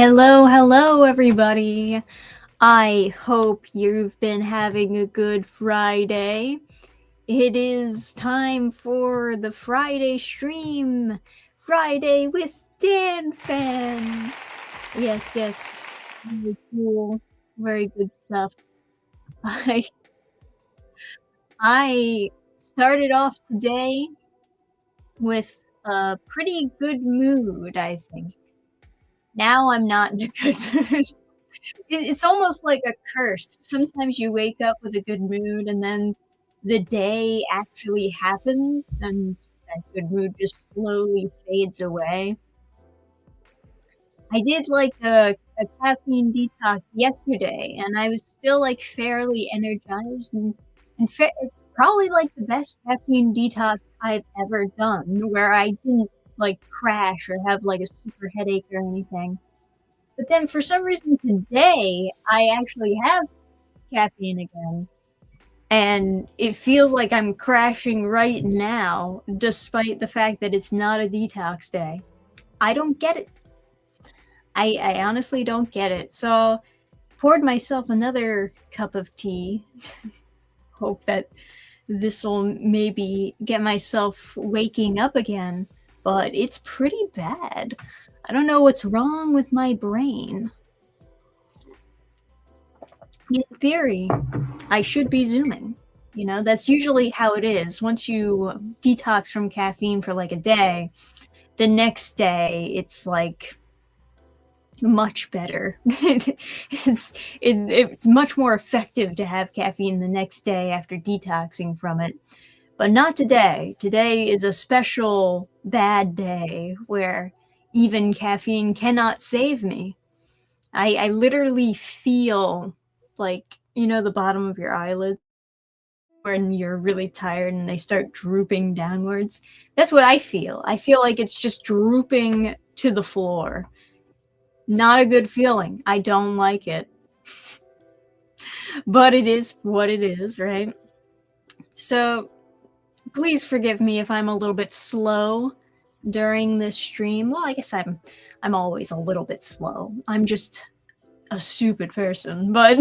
Hello, hello, everybody. I hope you've been having a good Friday. It is time for the Friday stream. Friday with Dannphan. Yes, yes. Very cool. Very good stuff. I I started off today with a pretty good mood, I think. Now I'm not in a good mood. It's almost like a curse. Sometimes you wake up with a good mood, and then the day actually happens, and that good mood just slowly fades away. I did, like, a caffeine detox yesterday, and I was still, like, fairly energized, and it's probably, like, the best caffeine detox I've ever done, where I didn't, like, crash or have, like, a super headache or anything. But then for some reason today, I actually have caffeine again, and it feels like I'm crashing right now, despite the fact that it's not a detox day. I don't get it. I honestly don't get it. So poured myself another cup of tea. Hope that this will maybe get myself waking up again, but it's pretty bad. I don't know what's wrong with my brain. In theory, I should be zooming. You know, that's usually how it is. Once you detox from caffeine for like a day, the next day it's like much better. It's much more effective to have caffeine the next day after detoxing from it. But not today. Today is a special bad day where even caffeine cannot save me. I literally feel like, you know, the bottom of your eyelid when you're really tired and they start drooping downwards. That's what I feel. I feel like it's just drooping to the floor. Not a good feeling. I don't like it. But it is what it is, right? So please forgive me if I'm a little bit slow during this stream. Well, I guess I'm always a little bit slow. I'm just a stupid person, but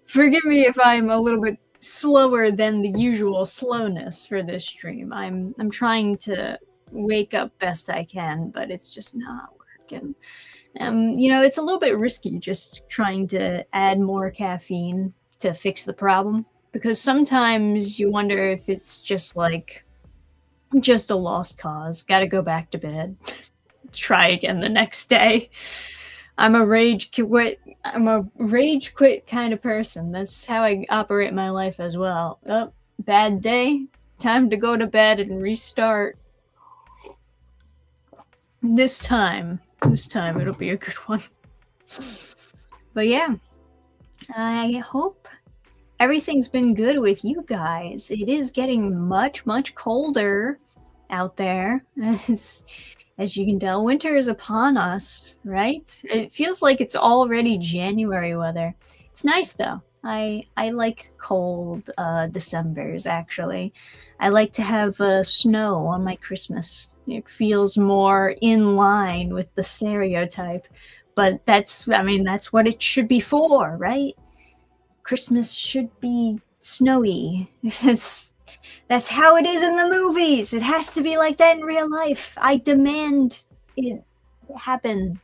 forgive me if I'm a little bit slower than the usual slowness for this stream. I'm trying to wake up best I can, but it's just not working. You know, it's a little bit risky just trying to add more caffeine to fix the problem, because sometimes you wonder if it's just like just a lost cause. Gotta go back to bed. Try again the next day. I'm a rage quit kind of person. That's how I operate my life as well. Oh, bad day. Time to go to bed and restart. This time it'll be a good one. But yeah, I hope everything's been good with you guys. It is getting much, much colder out there. As you can tell, winter is upon us, right? It feels like it's already January weather. It's nice though. I like cold Decembers, actually. I like to have snow on my Christmas. It feels more in line with the stereotype. But that's what it should be for, right? Christmas should be snowy. That's how it is in the movies. It has to be like that in real life. I demand it happen.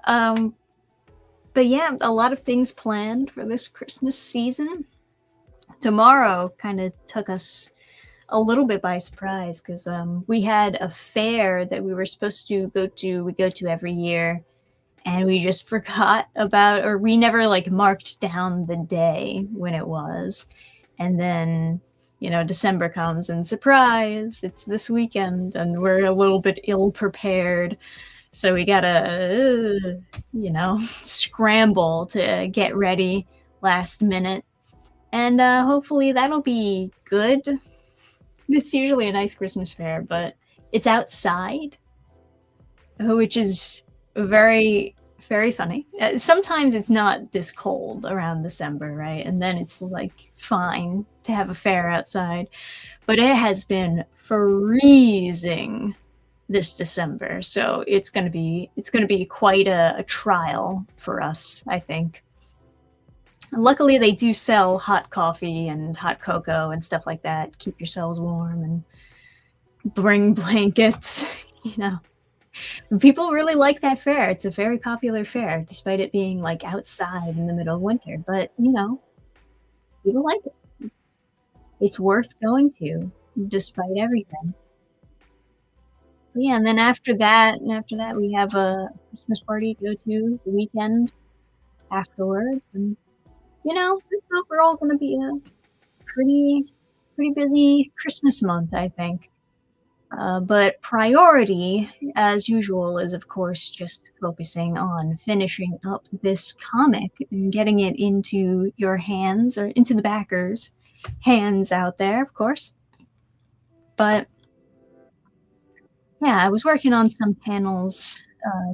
But yeah, a lot of things planned for this Christmas season. Tomorrow kind of took us a little bit by surprise because we had a fair that we were supposed to go to. We go to every year, and we just forgot about, or we never like marked down the day when it was. And then, you know, December comes and surprise, it's this weekend, and we're a little bit ill prepared. So we gotta, you know, scramble to get ready last minute. And hopefully that'll be good. It's usually a nice Christmas fair, but it's outside, which is very, very funny. Sometimes it's not this cold around December, right? And then it's like fine to have a fair outside. But it has been freezing this December. So it's gonna be quite a trial for us, I think. Luckily, they do sell hot coffee and hot cocoa and stuff like that. Keep yourselves warm and bring blankets. You know, people really like that fair. It's a very popular fair, despite it being like outside in the middle of winter. But people like it. It's worth going to, despite everything. But yeah, and then after that, we have a Christmas party to go to the weekend afterwards, and it's overall going to be a pretty pretty busy Christmas month, I think. But priority, as usual, is of course just focusing on finishing up this comic and getting it into your hands or into the backers' hands out there, of course. But yeah, I was working on some panels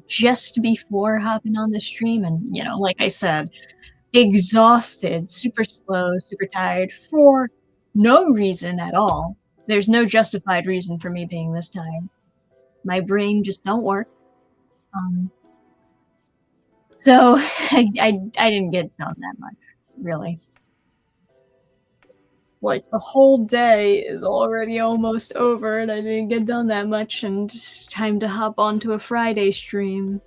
just before hopping on the stream, and like I said, exhausted, super slow, super tired for no reason at all. There's no justified reason for me being this tired. My brain just don't work. Um, so I didn't get done that much, really. Like the whole day is already almost over, and I didn't get done that much, and it's time to hop onto a Friday stream.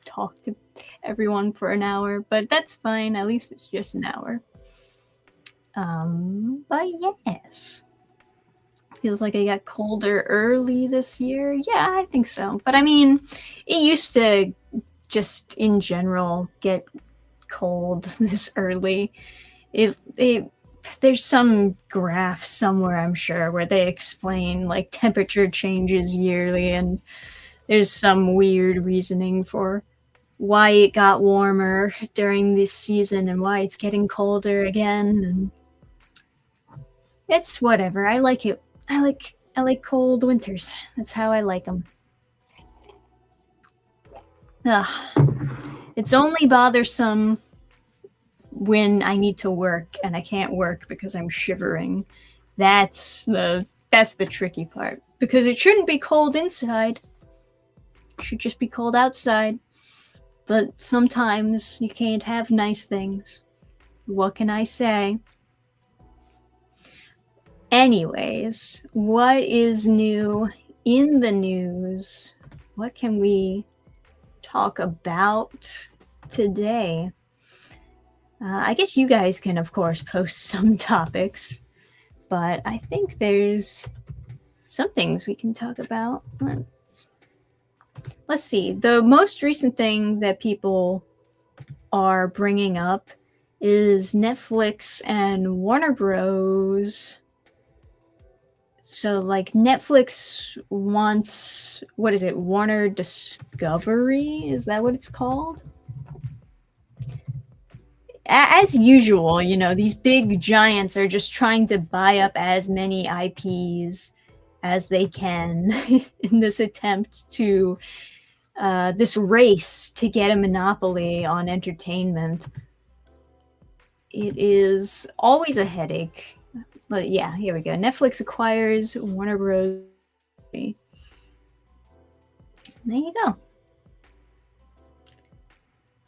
Talk to everyone for an hour, but that's fine. At least it's just an hour. But yes. Feels like I got colder early this year. Yeah, I think so. But I mean, it used to just in general get cold this early. It there's some graph somewhere, I'm sure, where they explain like temperature changes yearly, and there's some weird reasoning for why it got warmer during this season and why it's getting colder again, and it's whatever. I like it. I like cold winters. That's how I like them. It's only bothersome when I need to work and I can't work because I'm shivering. That's the tricky part, because it shouldn't be cold inside. It should just be cold outside. But sometimes you can't have nice things. What can I say? Anyways, what is new in the news? What can we talk about today? I guess you guys can, of course, post some topics, but I think there's some things we can talk about. Let's see. The most recent thing that people are bringing up is Netflix and Warner Bros. So, like, Netflix wants, what is it, Warner Discovery? Is that what it's called? As usual, these big giants are just trying to buy up as many IPs as they can in this attempt to, this race to get a monopoly on entertainment. It is always a headache. But yeah, here we go. Netflix acquires Warner Bros. There you go.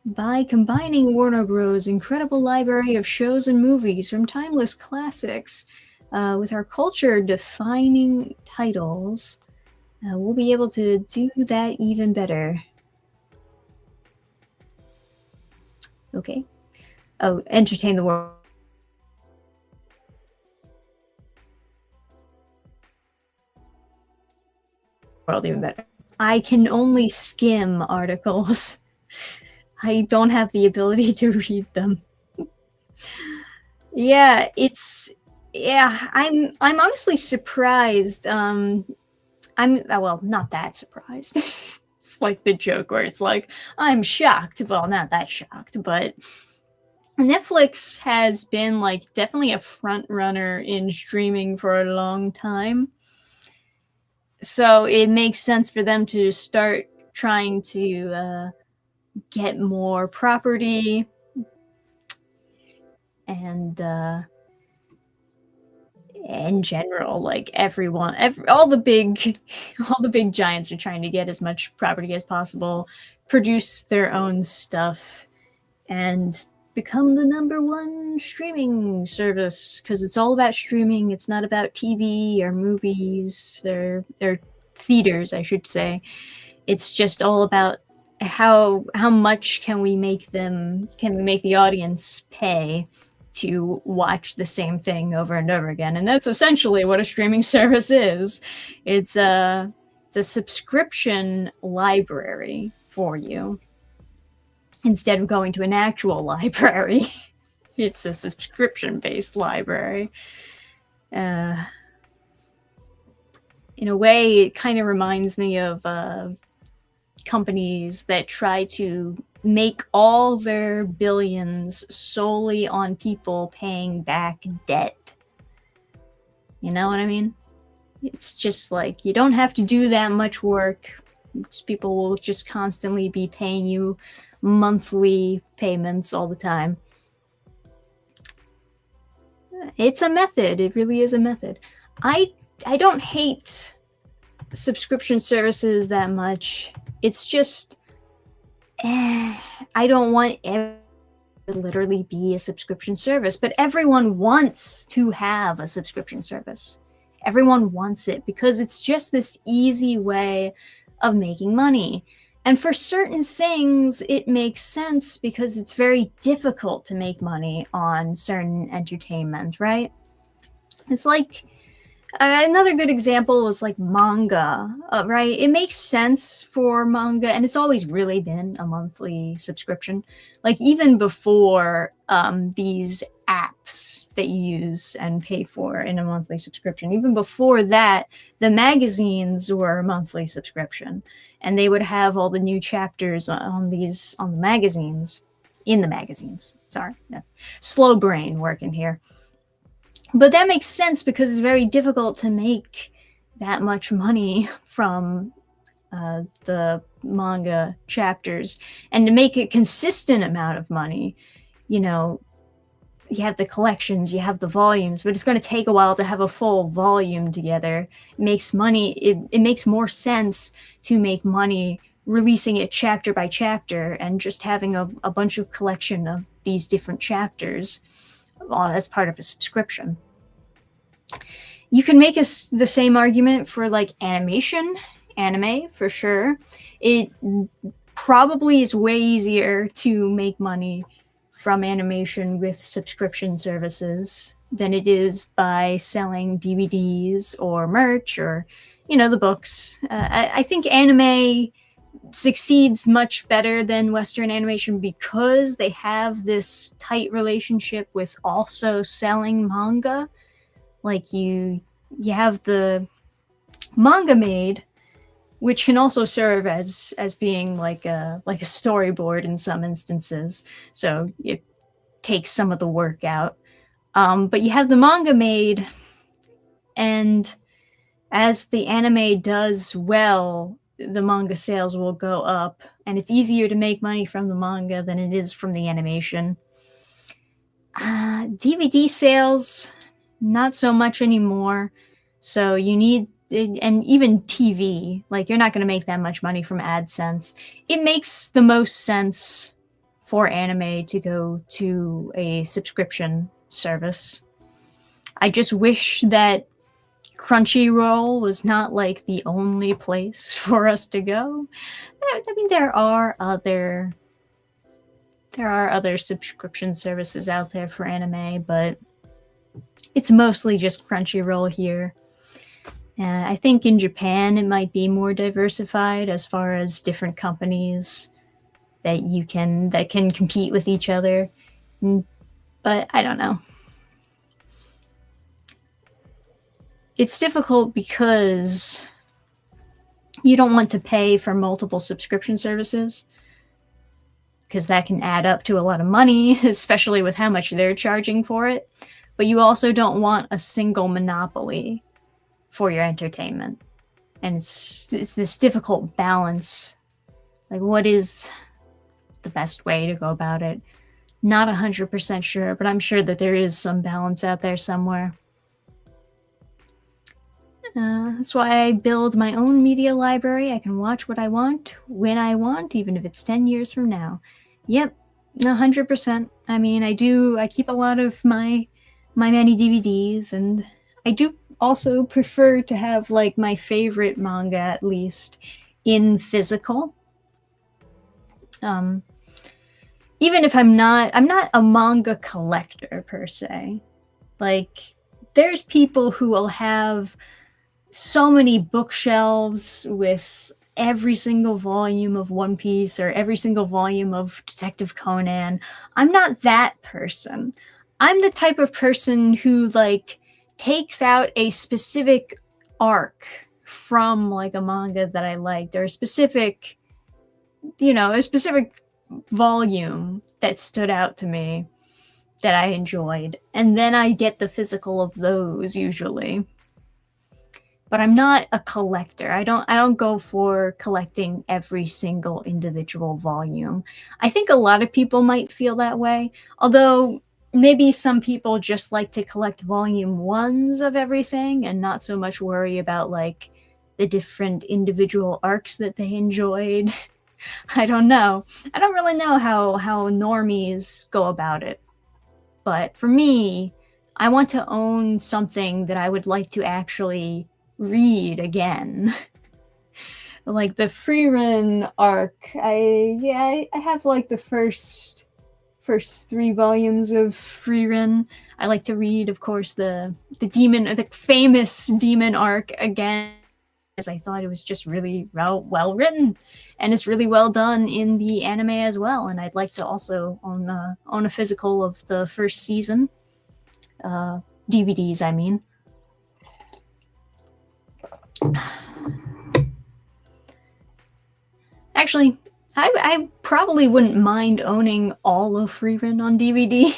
By combining Warner Bros. Incredible library of shows and movies from timeless classics with our culture-defining titles, we'll be able to do that even better. Okay. Oh, entertain the world. Even better. I can only skim articles. I don't have the ability to read them. Yeah, I'm honestly surprised. I'm well, not that surprised. It's like the joke where it's like, I'm shocked. Well, not that shocked, but Netflix has been like definitely a front runner in streaming for a long time. So it makes sense for them to start trying to get more property and in general, like everyone, all the big, all the big giants are trying to get as much property as possible, produce their own stuff, and become the #1 streaming service because it's all about streaming. It's not about TV or movies or theaters, I should say. It's just all about how much can we make the audience pay to watch the same thing over and over again. And that's essentially what a streaming service is. It's a subscription library for you. Instead of going to an actual library, it's a subscription-based library. In a way, it kind of reminds me of companies that try to make all their billions solely on people paying back debt. You know what I mean? It's just like, you don't have to do that much work. People will just constantly be paying you monthly payments all the time. It's a method. It really is a method. I don't hate subscription services that much. It's just I don't want it to literally be a subscription service, but everyone wants to have a subscription service. Everyone wants it because it's just this easy way of making money. And for certain things, it makes sense because it's very difficult to make money on certain entertainment, right? It's like another good example is like manga, right? It makes sense for manga, and it's always really been a monthly subscription. Like even before these apps that you use and pay for in a monthly subscription, even before that, the magazines were a monthly subscription, and they would have all the new chapters on the magazines, in the magazines. Sorry, no. Slow brain working here. But that makes sense because it's very difficult to make that much money from the manga chapters. And to make a consistent amount of money, you know, you have the collections, you have the volumes, but it's going to take a while to have a full volume together. It makes money, it makes more sense to make money releasing it chapter by chapter and just having a bunch of collection of these different chapters as part of a subscription. You can make the same argument for like anime for sure. It probably is way easier to make money from animation with subscription services than it is by selling DVDs or merch or, you know, the books. I think anime succeeds much better than Western animation because they have this tight relationship with also selling manga. Like you have the manga maid, which can also serve as being like a storyboard in some instances. So it takes some of the work out. But you have the manga maid, and as the anime does well, the manga sales will go up, and it's easier to make money from the manga than it is from the animation. DVD sales, not so much anymore. So you need, and even TV, like you're not going to make that much money from AdSense. It makes the most sense for anime to go to a subscription service. I just wish that Crunchyroll was not like the only place for us to go. I mean, there are other subscription services out there for anime, but it's mostly just Crunchyroll here. I think in Japan it might be more diversified as far as different companies that can compete with each other. But I don't know. It's difficult because you don't want to pay for multiple subscription services because that can add up to a lot of money, especially with how much they're charging for it. But you also don't want a single monopoly for your entertainment. And it's this difficult balance. Like, what is the best way to go about it? Not 100% sure, but I'm sure that there is some balance out there somewhere. That's why I build my own media library. I can watch what I want, when I want, even if it's 10 years from now. Yep, 100%. I mean, I keep a lot of my many DVDs, and I do also prefer to have like my favorite manga at least in physical. Even if I'm not a manga collector per se. Like, there's people who will have so many bookshelves with every single volume of One Piece or every single volume of Detective Conan. I'm not that person. I'm the type of person who like takes out a specific arc from like a manga that I liked, or a specific volume that stood out to me that I enjoyed, and then I get the physical of those usually. But I'm not a collector. I don't go for collecting every single individual volume. I think a lot of people might feel that way, although maybe some people just like to collect volume ones of everything and not so much worry about like the different individual arcs that they enjoyed. I don't know. I don't really know how normies go about it. But for me, I want to own something that I would like to actually read again. Like the Freerun arc, I have like the first 3 volumes of Freerun. I like to read, of course, the famous demon arc again, because I thought it was just really well written, and it's really well done in the anime as well. And I'd like to also own a physical of the first season, DVDs. I mean, actually, I probably wouldn't mind owning all of Freerun on DVD.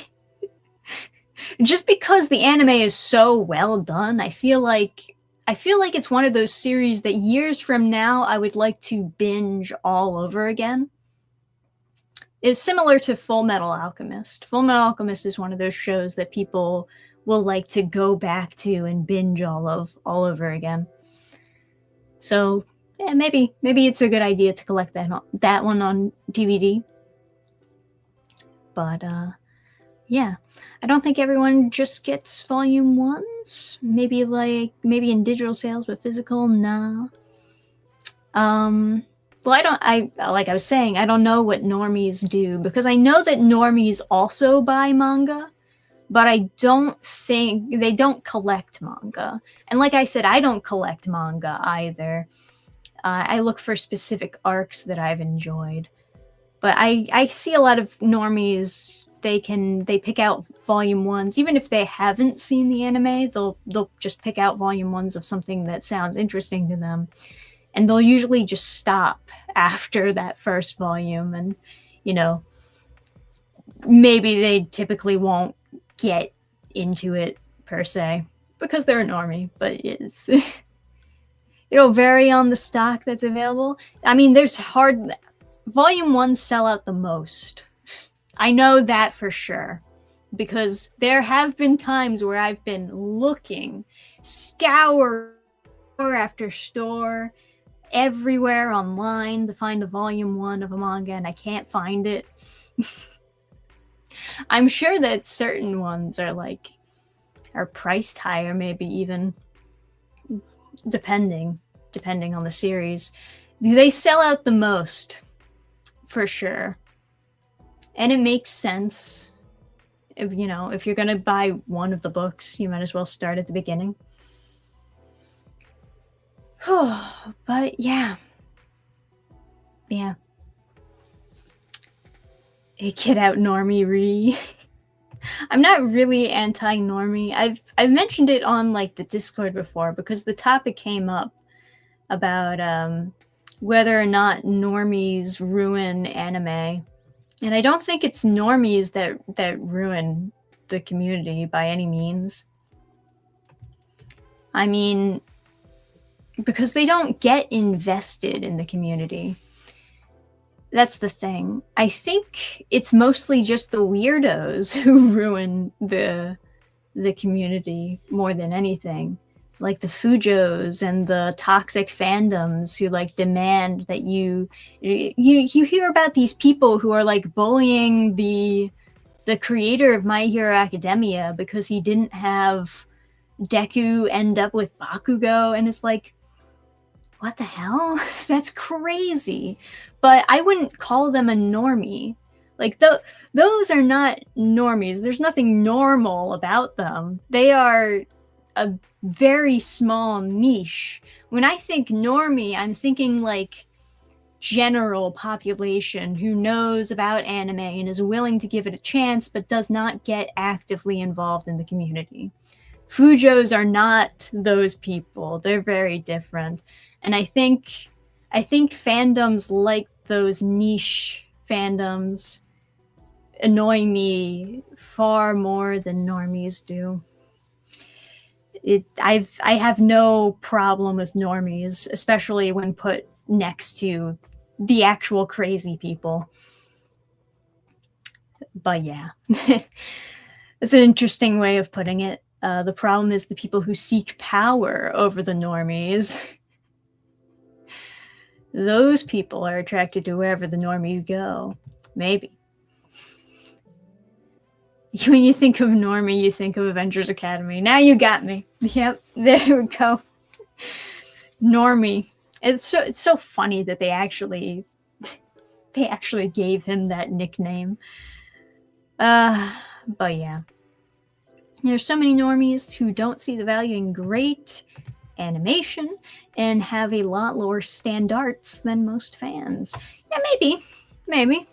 Just because the anime is so well done, I feel like it's one of those series that years from now I would like to binge all over again. It's similar to Full Metal Alchemist. Full Metal Alchemist is one of those shows that people will like to go back to and binge all over again. So yeah, maybe it's a good idea to collect that one on DVD. But yeah, I don't think everyone just gets volume ones. Maybe in digital sales, but physical, nah. Well, like I was saying, I don't know what normies do, because I know that normies also buy manga, but I don't think they don't collect manga. And like I said, I don't collect manga either. I look for specific arcs that I've enjoyed. But I see a lot of normies, they pick out volume ones. Even if they haven't seen the anime, they'll just pick out volume ones of something that sounds interesting to them. And they'll usually just stop after that first volume. And, maybe they typically won't get into it per se because they're a normie, but it's it'll vary on the stock that's available. I mean, volume ones sell out the most. I know that for sure, because there have been times where I've been looking, scour after store, everywhere online to find a volume 1 of a manga, and I can't find it. I'm sure that certain ones are priced higher, maybe even depending on the series. They sell out the most, for sure. And it makes sense. If you're going to buy one of the books, you might as well start at the beginning. But yeah. Get out, normie re. I'm not really anti-normie. I've mentioned it on the Discord before, because the topic came up about whether or not normies ruin anime. And I don't think it's normies that ruin the community by any means. I mean, because they don't get invested in the community. That's the thing. I think it's mostly just the weirdos who ruin the community more than anything. like the Fujos and the toxic fandoms who like demand that you hear about these people who are like bullying the creator of My Hero Academia because he didn't have Deku end up with Bakugo, and it's like, what the hell? That's crazy. But I wouldn't call them a normie. Like those are not normies. There's nothing normal about them. They are a very small niche. When I think normie, I'm thinking like general population who knows about anime and is willing to give it a chance but does not get actively involved in the community. Fujos are not those people. They're very different. And I think fandoms like those niche fandoms annoy me far more than normies do. I have no problem with normies, especially when put next to the actual crazy people. But yeah, it's an interesting way of putting it. The problem is the people who seek power over the normies. Those people are attracted to wherever the normies go. Maybe. When you think of normie, you think of Avengers Academy. Now you got me. Yep, there we go. Normie. It's so funny that they actually gave him that nickname. But yeah. There's so many normies who don't see the value in great animation and have a lot lower standards than most fans. Yeah, maybe.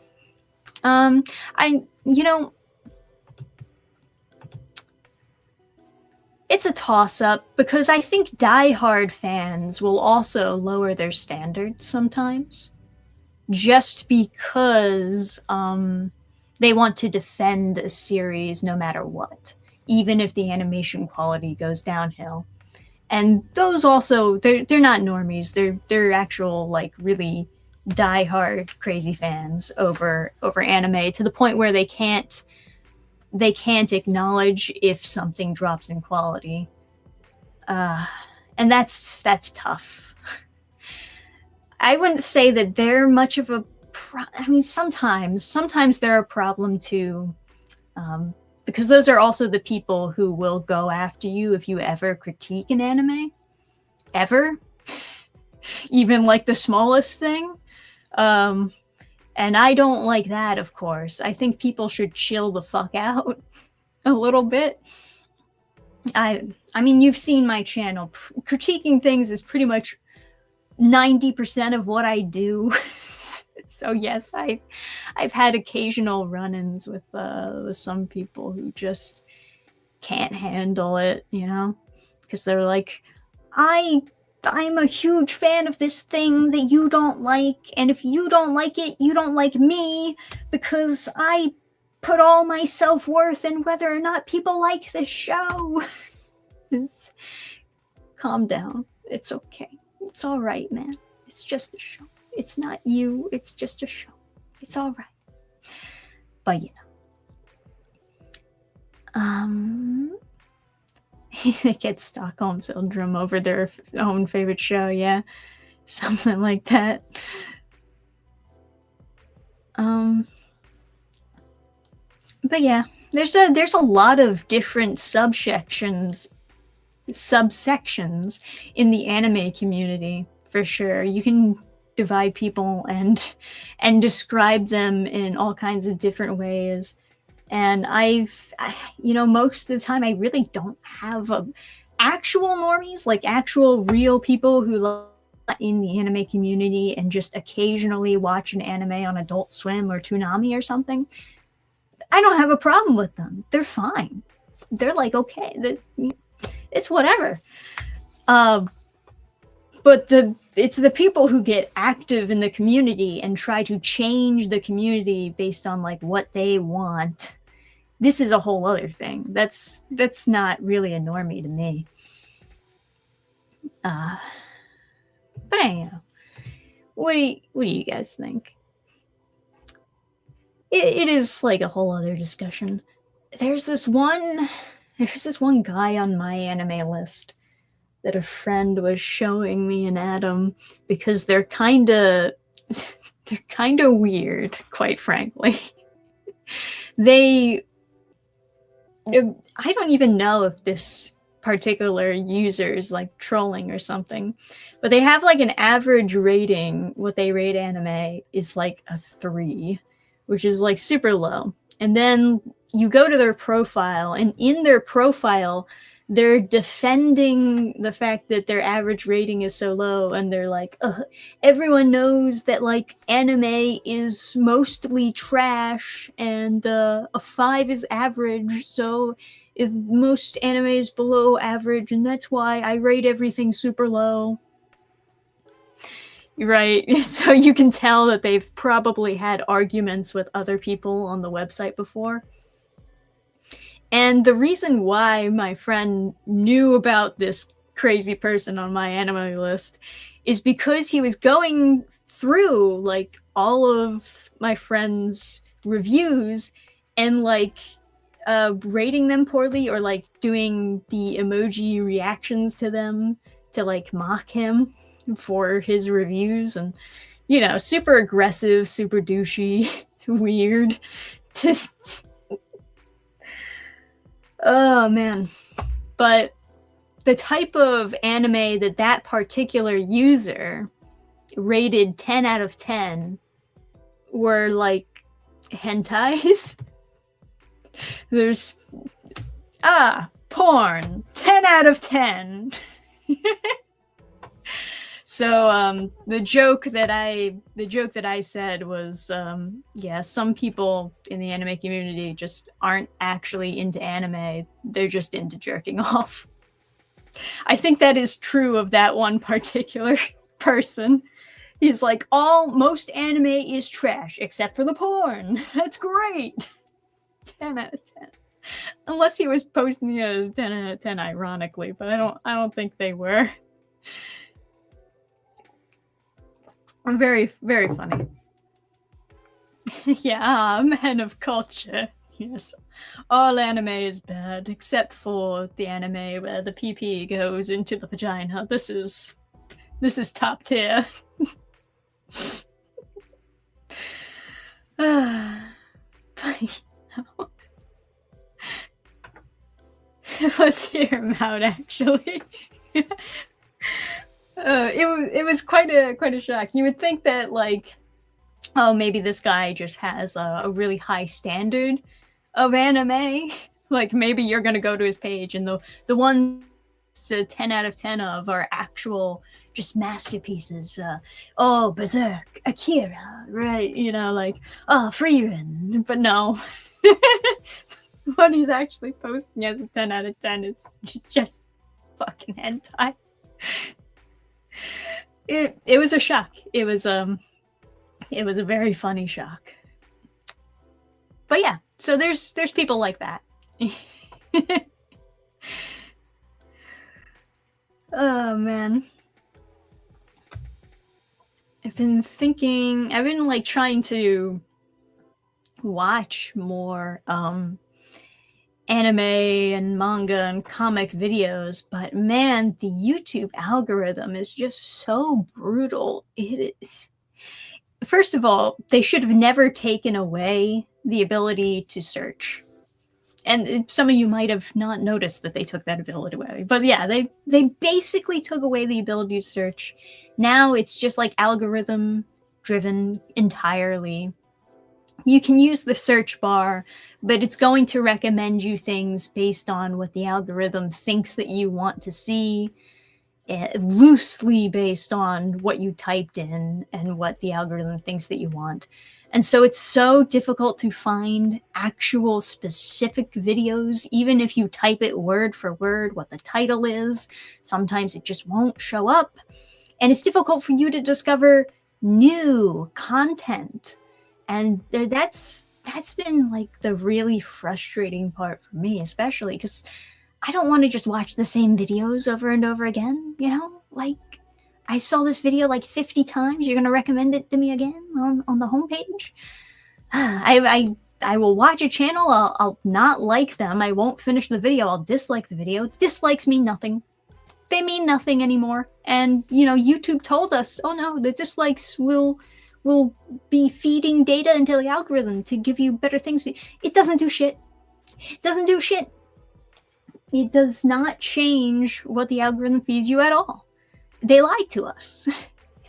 It's a toss-up because I think die-hard fans will also lower their standards sometimes, just because they want to defend a series no matter what, even if the animation quality goes downhill. And those also, they're not normies. They're actual like really die-hard crazy fans over anime, to the point where they can't acknowledge if something drops in quality. And that's tough. I wouldn't say that they're much of a I mean, sometimes they're a problem too, because those are also the people who will go after you if you ever critique an anime, ever, even like the smallest thing. And I don't like that, of course. I think people should chill the fuck out a little bit. I mean, you've seen my channel. Critiquing things is pretty much 90% of what I do. So yes, I've had occasional run-ins with some people who just can't handle it, you know? Because they're like, I'm a huge fan of this thing that you don't like, and if you don't like it, you don't like me, because I put all my self-worth in whether or not people like this show. Calm down. It's okay. It's all right, man. It's just a show. It's not you. It's just a show. It's all right. But you know. They get Stockholm Syndrome over their own favorite show, yeah. Something like that. But yeah, there's a lot of different subsections in the anime community, for sure. You can divide people and describe them in all kinds of different ways. And most of the time I really don't have actual normies, like actual real people who love in the anime community and just occasionally watch an anime on Adult Swim or Toonami or something. I don't have a problem with them. They're fine. They're like, okay, it's whatever. But it's the people who get active in the community and try to change the community based on like what they want. This is a whole other thing. That's not really a normie to me. But anyhow, what do you guys think? It is like a whole other discussion. There's this one guy on my anime list that a friend was showing me and Adam because they're kind of weird, quite frankly. I don't even know if this particular user is like trolling or something, but they have like an average rating. What they rate anime is like a 3, which is like super low. And then you go to their profile, and in their profile, they're defending the fact that their average rating is so low, and they're like, everyone knows that like anime is mostly trash, and a 5 is average, so if most anime is below average, and that's why I rate everything super low. Right, so you can tell that they've probably had arguments with other people on the website before. And the reason why my friend knew about this crazy person on my anime list is because he was going through like all of my friend's reviews and like rating them poorly, or like doing the emoji reactions to them to like mock him for his reviews, and you know, super aggressive, super douchey, weird. Just oh man. But the type of anime that particular user rated 10 out of 10 were like hentais. There's porn, 10 out of 10. So the joke that I said was, yeah, some people in the anime community just aren't actually into anime. They're just into jerking off. I think that is true of that one particular person. He's like, most anime is trash except for the porn. That's great. 10 out of 10. Unless he was posting it as 10 out of 10 ironically, but I don't think they were. Very, very funny. Yeah, man of culture. Yes. All anime is bad, except for the anime where the PP goes into the vagina. This is top tier. But, let's hear him out, actually. It was quite a shock. You would think that like, oh, maybe this guy just has a really high standard of anime. Like maybe you're gonna go to his page and the ones 10 out of 10 of are actual just masterpieces. Berserk, Akira, right? You know, like Frieren. But no. What he's actually posting as a 10 out of 10 is just fucking hentai. It was a shock. It was a very funny shock. But yeah, so there's people like that. Oh man. I've been like trying to watch more anime and manga and comic videos, but man, the YouTube algorithm is just so brutal. It is. First of all, they should have never taken away the ability to search. And some of you might have not noticed that they took that ability away. But yeah, they basically took away the ability to search. Now it's just like algorithm driven entirely. You can use the search bar, but it's going to recommend you things based on what the algorithm thinks that you want to see, loosely based on what you typed in and what the algorithm thinks that you want. And so it's so difficult to find actual specific videos, even if you type it word for word what the title is. Sometimes it just won't show up. And it's difficult for you to discover new content. And that's been like the really frustrating part for me, especially because I don't want to just watch the same videos over and over again, you know? Like, I saw this video like 50 times. You're going to recommend it to me again on the homepage? I will watch a channel. I'll not like them. I won't finish the video. I'll dislike the video. Dislikes mean nothing. they mean nothing anymore. And, you know, YouTube told us, oh no, the dislikes will be feeding data into the algorithm to give you better things. It doesn't do shit. It doesn't do shit. It does not change what the algorithm feeds you at all. They lied to us.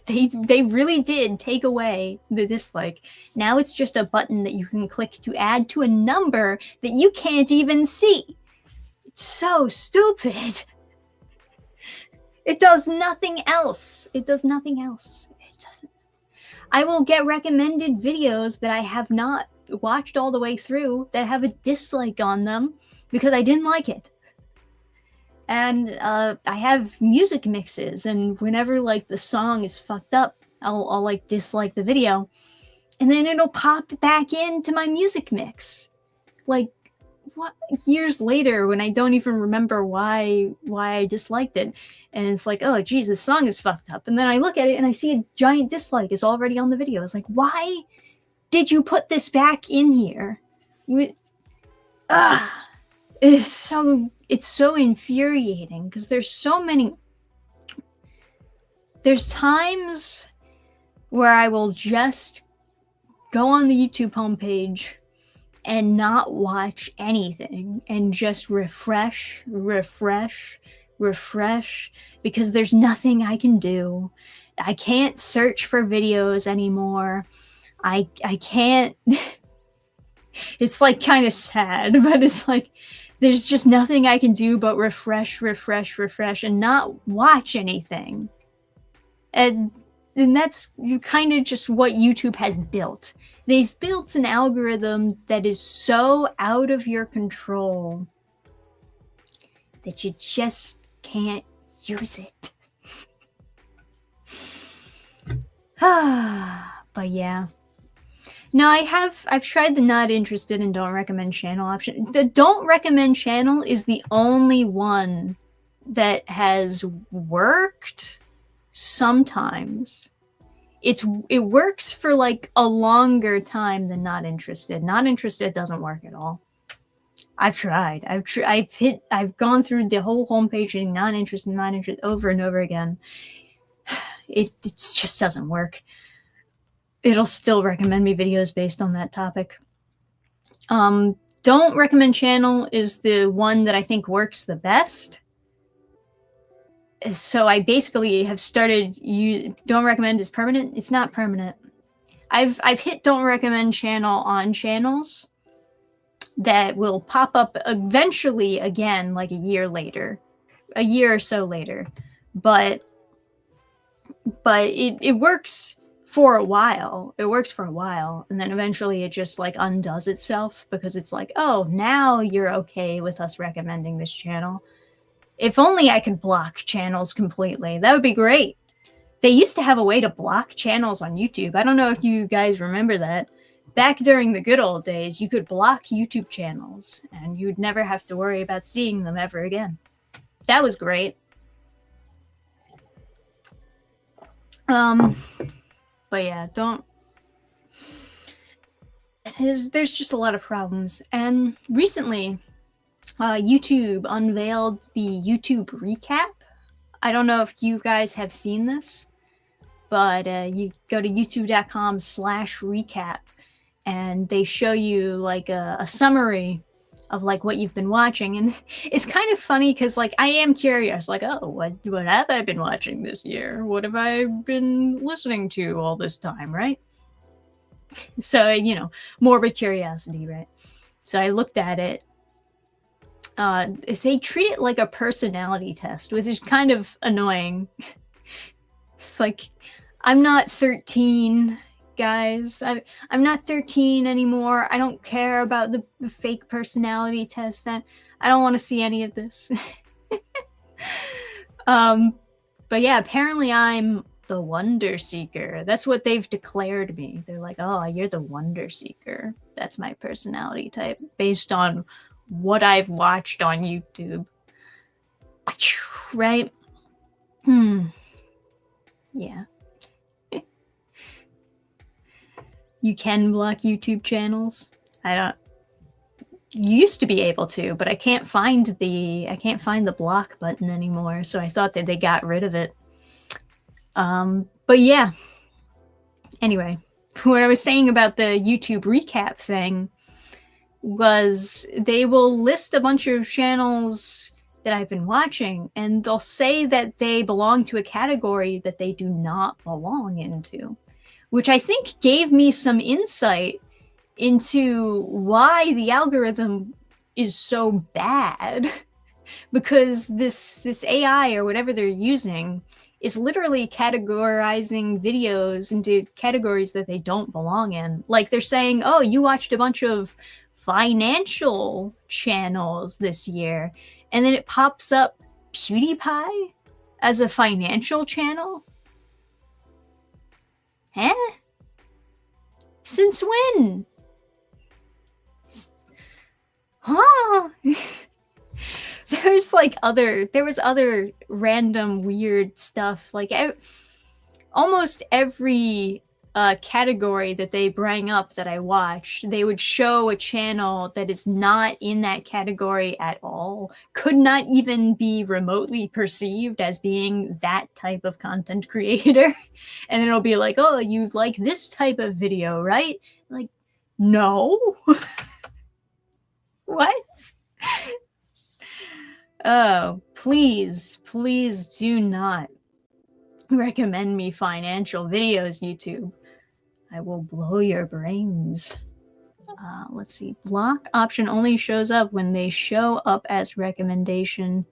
They really did take away the dislike. Now it's just a button that you can click to add to a number that you can't even see. It's so stupid. It does nothing else. It does nothing else. It doesn't. I will get recommended videos that I have not watched all the way through that have a dislike on them because I didn't like it. And I have music mixes, and whenever like the song is fucked up, I'll like dislike the video, and then it'll pop back into my music mix, like what years later when I don't even remember why I disliked it, and it's like, oh geez, this song is fucked up, and then I look at it and I see a giant dislike is already on the video. It's like, why did you put this back in here? It's so infuriating because there's times where I will just go on the YouTube homepage and not watch anything and just refresh because there's nothing I can do. I can't search for videos anymore. I can't. It's like kind of sad, but it's like there's just nothing I can do but refresh and not watch anything. And that's kind of just what YouTube has built. They've built an algorithm that is so out of your control that you just can't use it. But yeah. No, I've tried the not interested and don't recommend channel option. The don't recommend channel is the only one that has worked sometimes. It works for like a longer time than not interested. Not interested doesn't work at all. I've tried. I've gone through the whole homepage and not interested over and over again. It just doesn't work. It'll still recommend me videos based on that topic. Don't recommend channel is the one that I think works the best. So I basically have started don't recommend is permanent. It's not permanent. I've hit don't recommend channel on channels that will pop up eventually again, like a year or so later. But it works for a while. It works for a while, and then eventually it just like undoes itself because it's like, oh, now you're okay with us recommending this channel. If only I could block channels completely. That would be great. They used to have a way to block channels on YouTube. I don't know if you guys remember that. Back during the good old days, you could block YouTube channels and you'd never have to worry about seeing them ever again. That was great. But yeah, there's just a lot of problems. And recently, YouTube unveiled the YouTube recap. I don't know if you guys have seen this, but you go to youtube.com/recap and they show you like a summary of like what you've been watching. And it's kind of funny because like I am curious, like, oh, what have I been watching this year? What have I been listening to all this time, right? So, you know, morbid curiosity, right? So I looked at it. They treat it like a personality test, which is kind of annoying. It's like, I'm not 13, guys. I'm not 13 anymore. I don't care about the fake personality test. I don't want to see any of this. But yeah, apparently I'm the Wonder Seeker. That's what they've declared me. They're like, oh, you're the Wonder Seeker. That's my personality type based on what I've watched on YouTube. Right? Yeah. You can block YouTube channels. You used to be able to, but I can't find the block button anymore, so I thought that they got rid of it. But yeah. Anyway, what I was saying about the YouTube recap thing was they will list a bunch of channels that I've been watching, and they'll say that they belong to a category that they do not belong into, which I think gave me some insight into why the algorithm is so bad. Because this AI or whatever they're using is literally categorizing videos into categories that they don't belong in. Like they're saying, oh, you watched a bunch of financial channels this year, and then it pops up PewDiePie as a financial channel? Huh? Since when? Huh? There was other random weird stuff. Like almost every category that they bring up that I watch, they would show a channel that is not in that category at all, could not even be remotely perceived as being that type of content creator. And then it'll be like, oh, you like this type of video, right? Like, no. What? Oh, please do not recommend me financial videos, YouTube. I will blow your brains. Let's see. Block option only shows up when they show up as recommendation.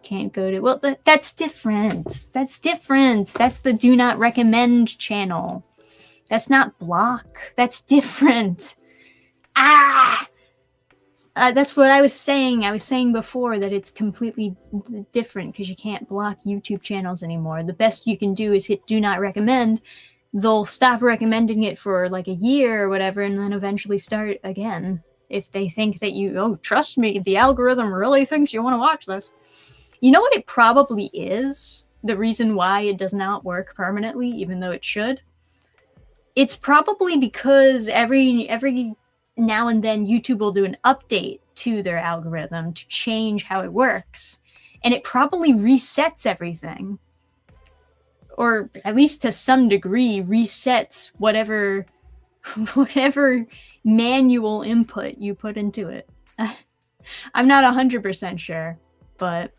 Can't go to... Well, that's different. That's different. That's the do not recommend channel. That's not block. That's different. That's what I was saying. I was saying before that it's completely different because you can't block YouTube channels anymore. The best you can do is hit do not recommend. They'll stop recommending it for like a year or whatever, and then eventually start again. If they think that trust me, the algorithm really thinks you want to watch this. You know what it probably is? The reason why it does not work permanently, even though it should? It's probably because every now and then YouTube will do an update to their algorithm to change how it works. And it probably resets everything. Or at least to some degree resets whatever manual input you put into it. I'm not 100% sure, but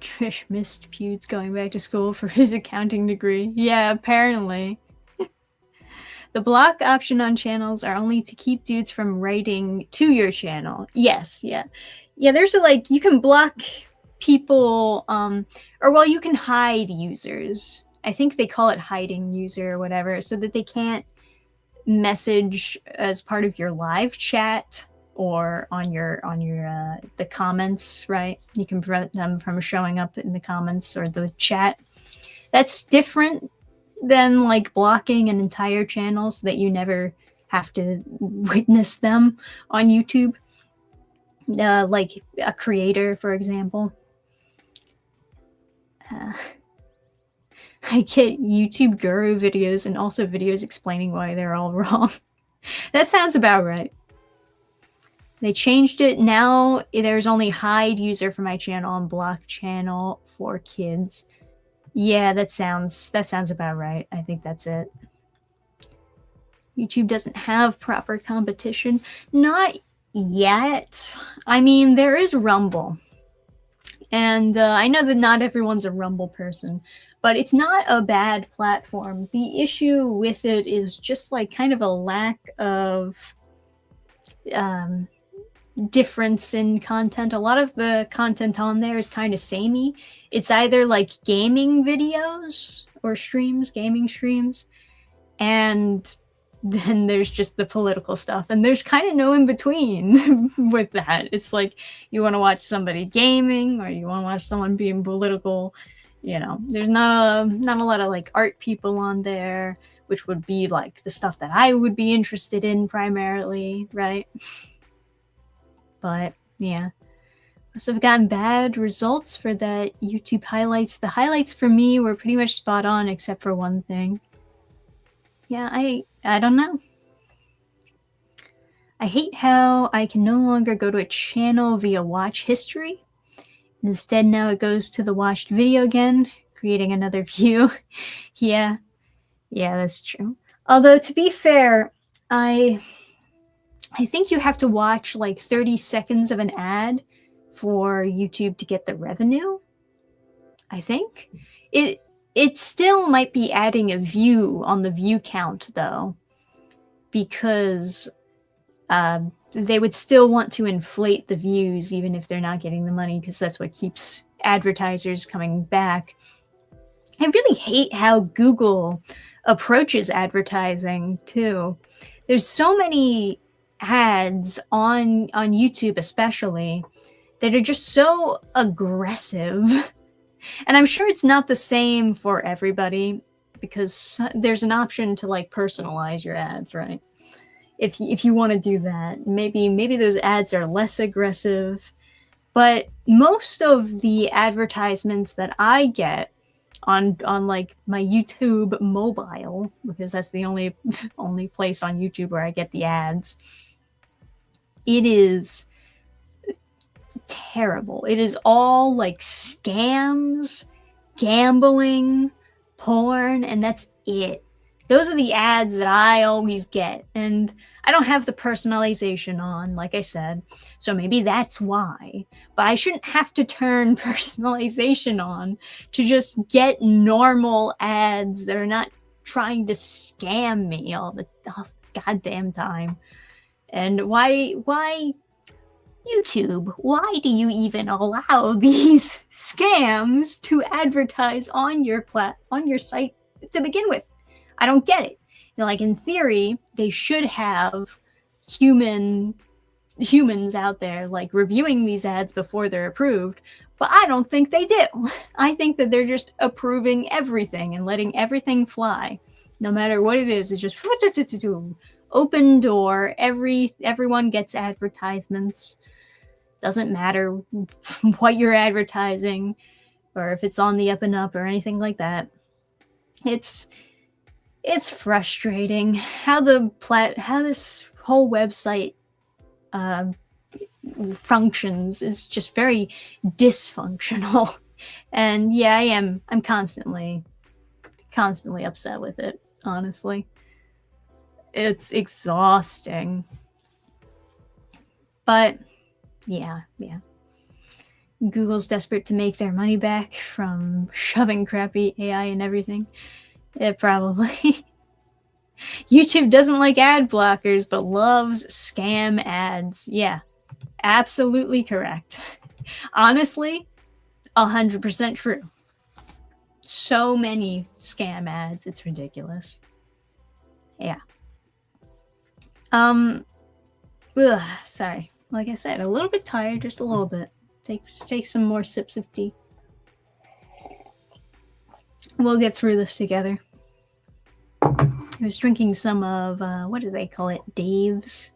Trish missed Pewds going back to school for his accounting degree. Yeah, apparently. The block option on channels are only to keep dudes from writing to your channel. Yes, yeah. Yeah, there's you can block people, you can hide users. I think they call it hiding user or whatever, so that they can't message as part of your live chat or on your the comments, right? You can prevent them from showing up in the comments or the chat. That's different than blocking an entire channel so that you never have to witness them on YouTube. Like a creator, for example. I get YouTube guru videos and also videos explaining why they're all wrong. That sounds about right. They changed it. Now there's only hide user for my channel and block channel for kids. Yeah, that sounds about right. I think that's it. YouTube doesn't have proper competition. Not yet. I mean, there is Rumble. And I know that not everyone's a Rumble person, but it's not a bad platform. The issue with it is just kind of a lack of difference in content. A lot of the content on there is kind of samey. It's either gaming videos or streams, gaming streams, and then there's just the political stuff, and there's kind of no in between with that. It's you want to watch somebody gaming or you want to watch someone being political. There's not a lot of art people on there, which would be the stuff that I would be interested in primarily, right? But yeah, must have gotten bad results for that YouTube highlights. The highlights for me were pretty much spot on except for one thing. Yeah, I don't know. I hate how I can no longer go to a channel via watch history. Instead, now it goes to the watched video again, creating another view. Yeah, that's true. Although, to be fair, I think you have to watch like 30 seconds of an ad for YouTube to get the revenue. I think. It still might be adding a view on the view count, though, because they would still want to inflate the views even if they're not getting the money, because that's what keeps advertisers coming back. I really hate how Google approaches advertising, too. There's so many ads on YouTube especially that are just so aggressive. And I'm sure it's not the same for everybody, because there's an option to like personalize your ads, right? If you want to do that, maybe those ads are less aggressive. But most of the advertisements that I get on like my YouTube mobile, because that's the only place on YouTube where I get the ads, it is terrible. It is all like scams, gambling, porn, and that's it. Those are the ads that I always get, and I don't have the personalization on, like I said, so maybe that's why. But I shouldn't have to turn personalization on to just get normal ads that are not trying to scam me all the goddamn time. And why YouTube, why do you even allow these scams to advertise on your site to begin with? I don't get it. Like, in theory, they should have humans out there like reviewing these ads before they're approved, but I don't think they do. I think that they're just approving everything and letting everything fly, no matter what it is. It's just open door. Everyone gets advertisements. Doesn't matter what you're advertising or if it's on the up and up or anything like that. It's frustrating how this whole website functions is just very dysfunctional. And yeah, I'm constantly upset with it, honestly. It's exhausting. But yeah. Google's desperate to make their money back from shoving crappy AI and everything. It probably. YouTube doesn't like ad blockers, but loves scam ads. Yeah, absolutely correct. Honestly, 100% true. So many scam ads, it's ridiculous. Yeah. Sorry. Like I said, a little bit tired, just a little bit. Take some more sips of tea. We'll get through this together. I was drinking some of, what do they call it? David's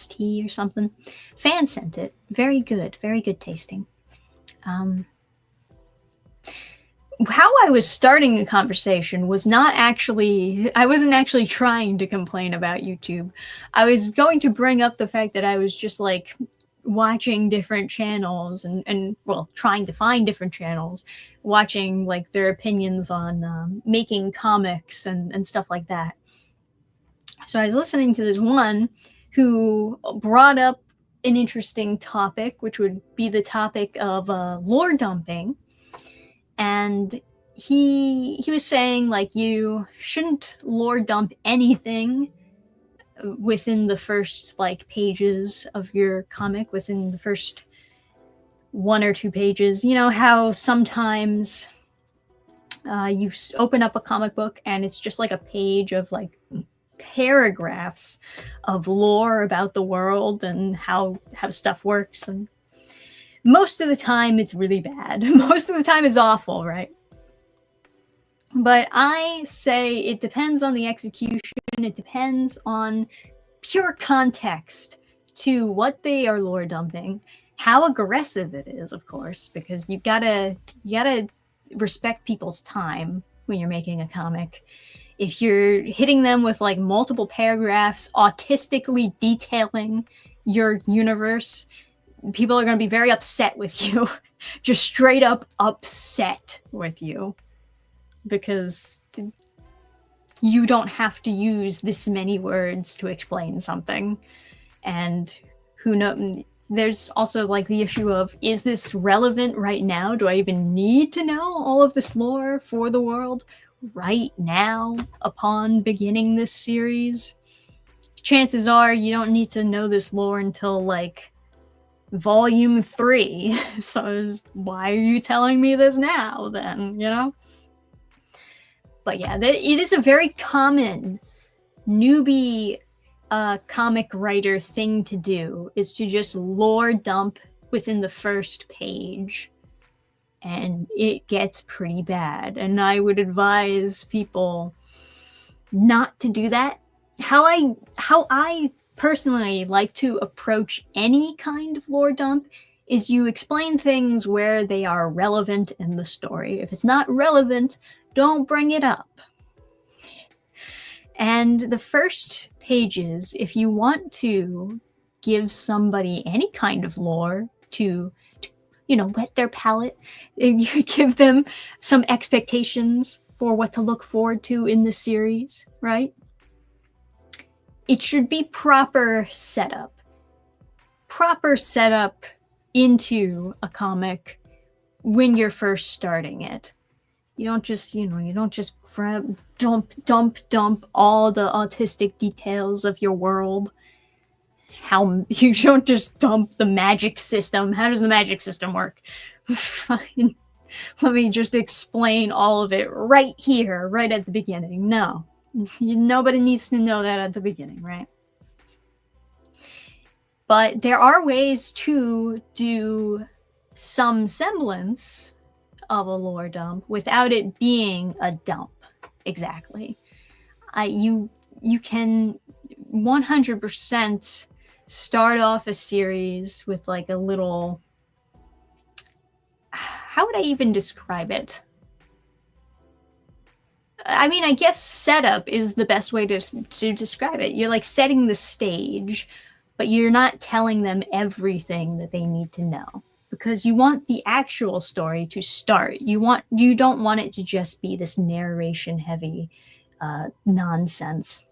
tea or something. Fan sent it. Very good tasting. How I was starting the conversation was I wasn't actually trying to complain about YouTube. I was going to bring up the fact that I was just like watching different channels and trying to find different channels, watching like their opinions on making comics and stuff like that. So I was listening to this one who brought up an interesting topic, which would be the topic of lore dumping. And he was saying, like, you shouldn't lore dump anything within the first like pages of your comic, within the first 1 or 2 pages. You know how sometimes you open up a comic book and it's just like a page of like paragraphs of lore about the world and how stuff works, and most of the time it's really bad. Most of the time it's awful, right? But I say it depends on the execution. It depends on pure context to what they are lore dumping, how aggressive it is, of course, because you gotta respect people's time when you're making a comic. If you're hitting them with like multiple paragraphs, autistically detailing your universe, people are going to be very upset with you. Just straight up upset with you because you don't have to use this many words to explain something. And who knows? There's also like the issue of, is this relevant right now? Do I even need to know all of this lore for the world right now upon beginning this series? Chances are you don't need to know this lore until like volume 3. So why are you telling me this now then, you know? But yeah, it is a very common newbie comic writer thing to do, is to just lore dump within the first page. And it gets pretty bad. And I would advise people not to do that. How I personally like to approach any kind of lore dump is you explain things where they are relevant in the story. If it's not relevant, don't bring it up. And the first pages, if you want to give somebody any kind of lore to whet their palate, and you give them some expectations for what to look forward to in the series, right? It should be proper setup. Proper setup into a comic when you're first starting it. You don't just grab, dump all the autistic details of your world. How you don't just dump the magic system. How does the magic system work? Fine. Let me just explain all of it right here, right at the beginning. No, nobody needs to know that at the beginning, right? But there are ways to do some semblance of a lore dump without it being a dump. Exactly. You can 100% start off a series with like a little, how would I even describe it? I mean, I guess setup is the best way to describe it. You're like setting the stage, but you're not telling them everything that they need to know, because you want the actual story to start. You don't want it to just be this narration heavy nonsense.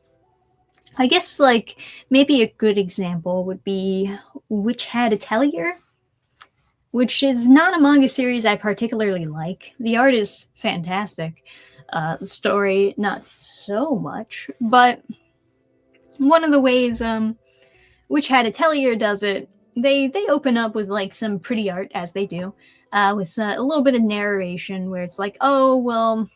I guess like maybe a good example would be Witch Had Atelier, which is not a manga series I particularly like. The art is fantastic. The story, not so much. But one of the ways Witch Had Atelier does it, they open up with like some pretty art, as they do, with a little bit of narration where it's like, oh, well,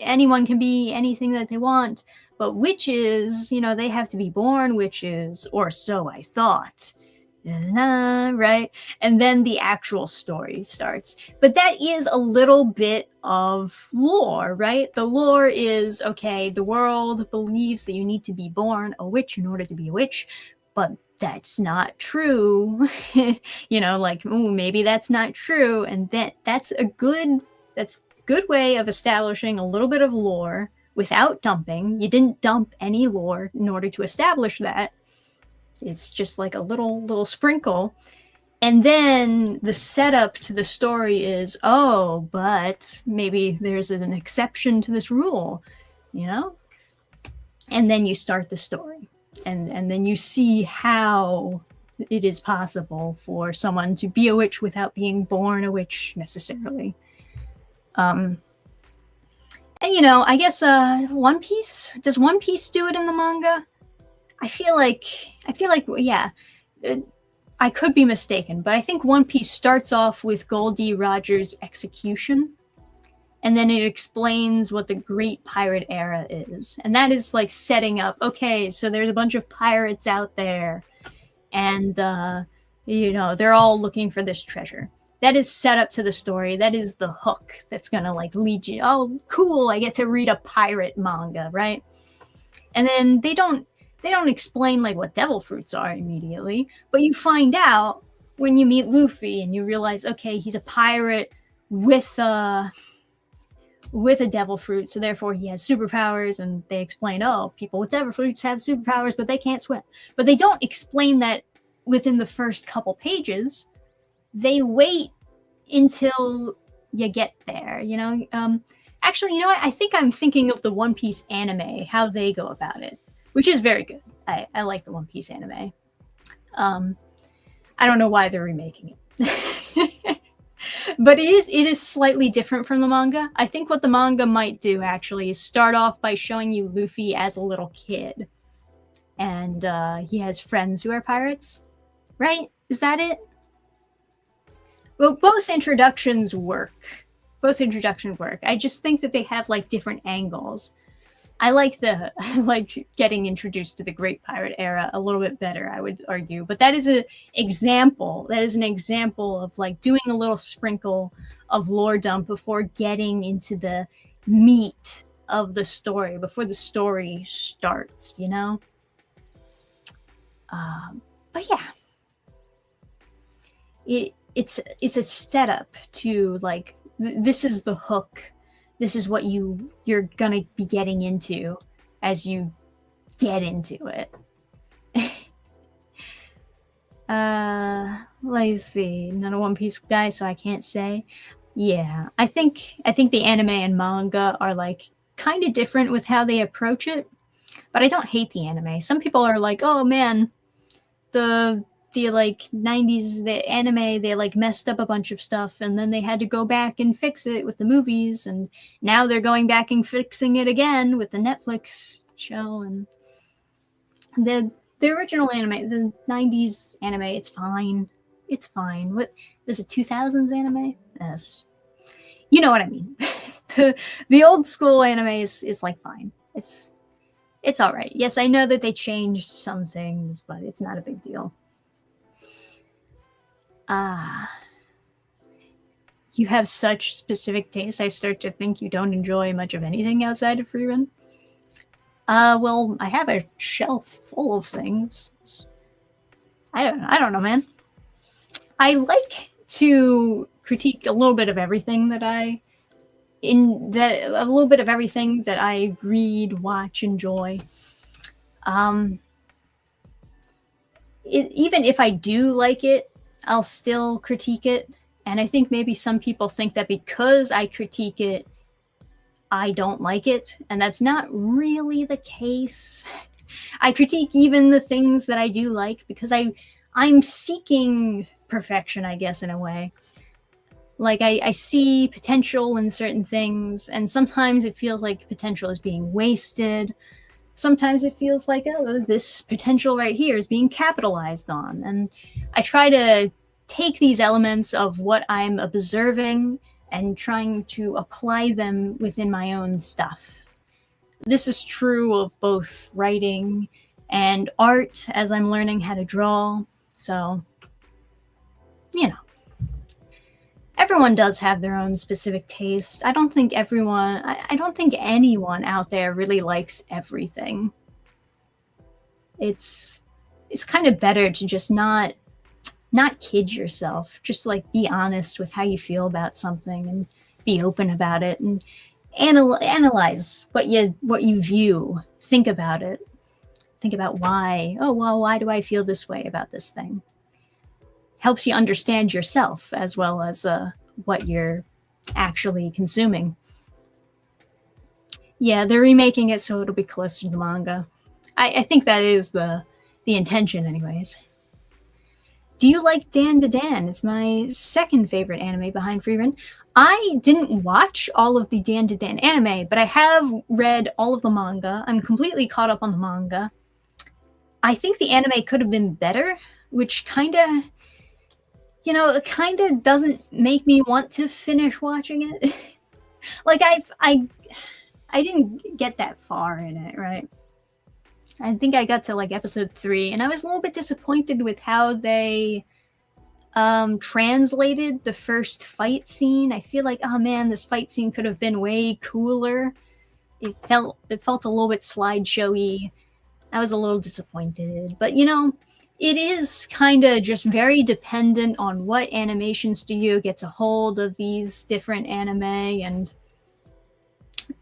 anyone can be anything that they want, but witches, they have to be born witches, or so I thought. Right? And then the actual story starts. But that is a little bit of lore, right? The lore is, okay, the world believes that you need to be born a witch in order to be a witch, but that's not true. Like, ooh, maybe that's not true. And that's a good way of establishing a little bit of lore without dumping. You didn't dump any lore in order to establish that. It's just like a little sprinkle. And then the setup to the story is, oh, but maybe there's an exception to this rule, And then you start the story. And then you see how it is possible for someone to be a witch without being born a witch necessarily. And I guess One Piece, does One Piece do it in the manga? I feel like, yeah, I could be mistaken, but I think One Piece starts off with Goldie Roger's execution, and then it explains what the Great Pirate Era is. And that is like setting up, okay, so there's a bunch of pirates out there, and, they're all looking for this treasure. That is set up to the story. That is the hook that's going to like lead you. Oh, cool, I get to read a pirate manga, right? And then they don't explain like what devil fruits are immediately, but you find out when you meet Luffy and you realize, okay, he's a pirate with a devil fruit, so therefore he has superpowers, and they explain, oh, people with devil fruits have superpowers, but they can't swim. But they don't explain that within the first couple pages. They wait until you get there, you know? Actually, you know what? I think I'm thinking of the One Piece anime, how they go about it, which is very good. I like the One Piece anime. I don't know why they're remaking it. But it is slightly different from the manga. I think what the manga might do, actually, is start off by showing you Luffy as a little kid. And he has friends who are pirates. Right? Is that it? Well, both introductions work. Both introductions work. I just think that they have, like, different angles. I like getting introduced to the Great Pirate era a little bit better, I would argue. But that is an example. That is an example of, like, doing a little sprinkle of lore dump before getting into the meat of the story, before the story starts, you know? But yeah. It's a setup to, like, this is the hook. This is what you're gonna be getting into as you get into it. Let's see. Not a One Piece guy, so I can't say. Yeah, I think the anime and manga are, like, kind of different with how they approach it, but I don't hate the anime. Some people are like, oh man, the like 90s, the anime, they like messed up a bunch of stuff, and then they had to go back and fix it with the movies, and now they're going back and fixing it again with the Netflix show. And the original anime, the 90s anime, it's fine. It's fine. What was it, 2000s anime? Yes. You know what I mean. the old school anime is like fine. It's all right. Yes, I know that they changed some things, but it's not a big deal. You have such specific tastes, I start to think you don't enjoy much of anything outside of Freerun. Well, I have a shelf full of things. I don't know, man. I like to critique a little bit of everything that I read, watch, enjoy. Even if I do like it, I'll still critique it. And I think maybe some people think that because I critique it, I don't like it. And that's not really the case. I critique even the things that I do like because I'm seeking perfection, I guess, in a way. Like, I see potential in certain things, and sometimes it feels like potential is being wasted. Sometimes it feels like, oh, this potential right here is being capitalized on. And I try to take these elements of what I'm observing and trying to apply them within my own stuff. This is true of both writing and art as I'm learning how to draw. So, you know, everyone does have their own specific taste. I don't think anyone out there really likes everything. It's kind of better to just not kid yourself. Just, like, be honest with how you feel about something and be open about it and analyze what you view. Think about it. Think about why. Oh, well, why do I feel this way about this thing? Helps you understand yourself as well as what you're actually consuming. Yeah, they're remaking it so it'll be closer to the manga. I think that is the intention, anyways. Do you like Dan? It's my second favorite anime behind Freerun. I didn't watch all of the Dan anime, but I have read all of the manga. I'm completely caught up on the manga. I think the anime could have been better, which kind of, it kind of doesn't make me want to finish watching it. Like, I didn't get that far in it, right? I think I got to, like, episode 3, and I was a little bit disappointed with how they translated the first fight scene. I feel like, oh man, this fight scene could have been way cooler. It felt a little bit slideshowy. I was a little disappointed, but it is kind of just very dependent on what animation studio gets a hold of these different anime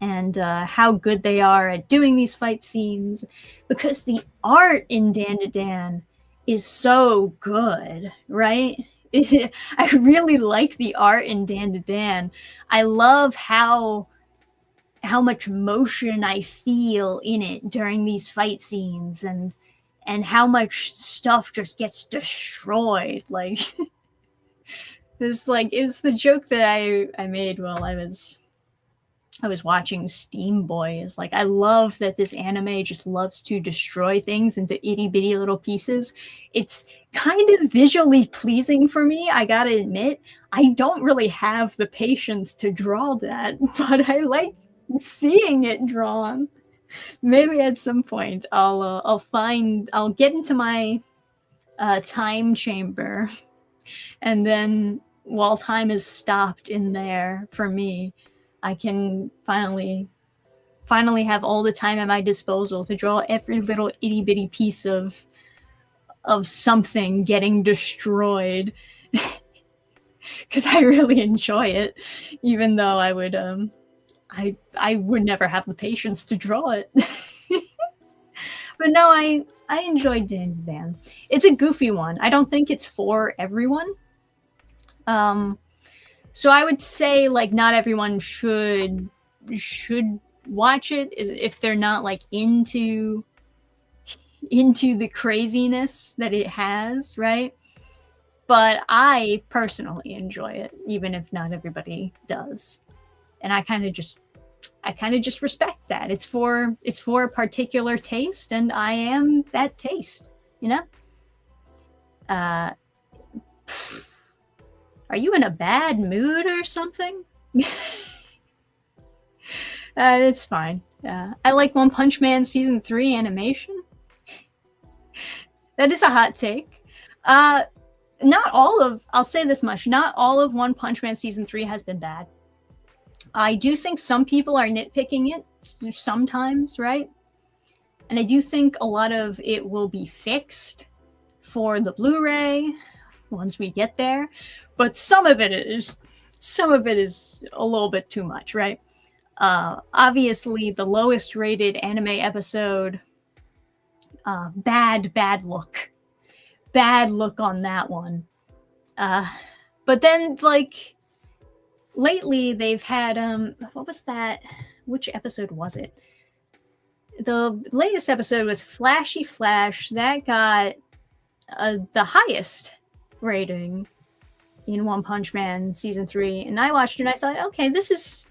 and how good they are at doing these fight scenes, because the art in Dan is so good, right? I really like the art in Dan. I love how much motion I feel in it during these fight scenes, and how much stuff just gets destroyed. Like it's the joke that I made while I was watching Steam Boy. Is like, I love that this anime just loves to destroy things into itty bitty little pieces. It's kind of visually pleasing for me, I gotta admit. I don't really have the patience to draw that, but I like seeing it drawn. Maybe at some point I'll get into my time chamber, and then while time is stopped in there for me, I can finally have all the time at my disposal to draw every little itty bitty piece of something getting destroyed, because I really enjoy it, even though I would never have the patience to draw it. But no, I enjoyed Dan. It's a goofy one. I don't think it's for everyone. So I would say, like, not everyone should watch it if they're not like into the craziness that it has, right? But I personally enjoy it, even if not everybody does. And I kind of just respect that. It's for a particular taste, and I am that taste, you know? Are you in a bad mood or something? It's fine. I like One Punch Man Season 3 animation. That is a hot take. I'll say this much, not all of One Punch Man Season 3 has been bad. I do think some people are nitpicking it sometimes, right? And I do think a lot of it will be fixed for the Blu-ray once we get there. But some of it is a little bit too much, right? Obviously, the lowest rated anime episode, bad look on that one. But then, like, lately they've had what was that? Which episode was it? The latest episode with Flashy Flash that got the highest rating in One Punch Man Season 3, and I watched it and I thought, okay, this is